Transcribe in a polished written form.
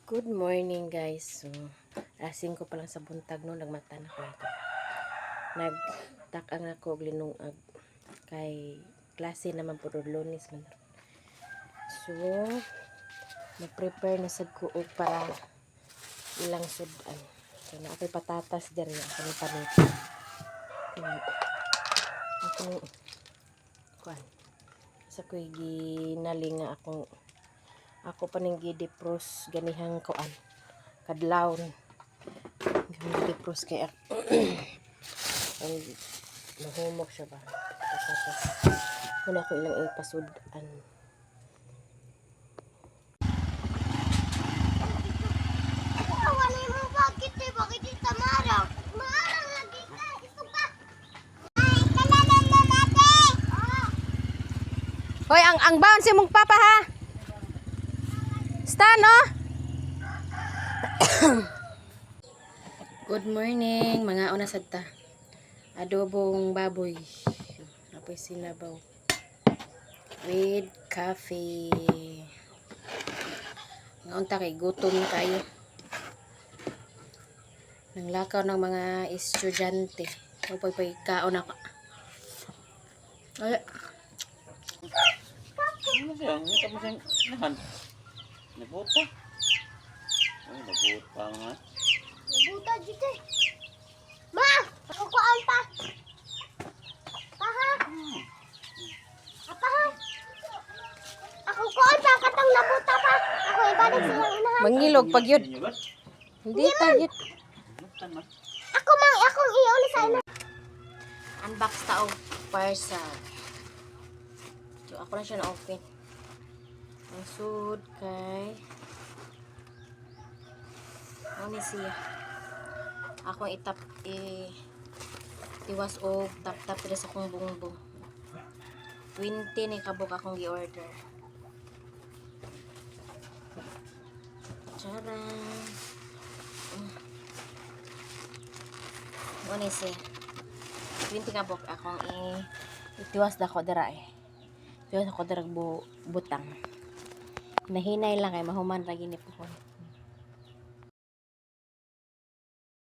Good morning guys. So, asing ko pa lang sa buntag no, nagmata na ko ito. Nagtakang ako og linungag kay klase naman puro Lunes man. So, mag-prepare na sad ko og para ilang sudan. So, naapay patatas diri ako ni panita. Ako kuan. Sa ko'y ginaling nga ako pa ning gidepros ganihang kuan kadlawon gidepros kaya ang mahumok siya ba tapos wala ko ilang ipasudan. Bakit ito marang? Marang lagi ka. Ito pa. Hoy, ang baon si mong papa ha. Stan, no? Good morning, mga una sadta. Adobong baboy. Apoy sinabaw. With coffee. Nga unta kay gutom na kayo. Nang lakaw ng mga estudyante. Upay kaon ako. Ay. Ano siya? Ano ka mo siyang nahan? Nabuta? Ay, nabuta nga. Nabuta dito. Ma! Ako kuan pa. Paha. Apa ha? Ako kuan pa katang nabuta pa. Ako ibalik silang unahan. Mangilog pag yun. Hindi tayo. Ako mang akong iuli sa ina. Unbox ta og parcel. So ako na siya na-open. Ang sud kay ano siya. Ako tiwas og tap diri sa akong bungbong. 20 ni kabuk akong gi-order. Charan. Ano siya? 20 kabuk akong itiwas dako dira eh. Tiwas ako dira butang. Nahinay lang kay mahuman ra gini po.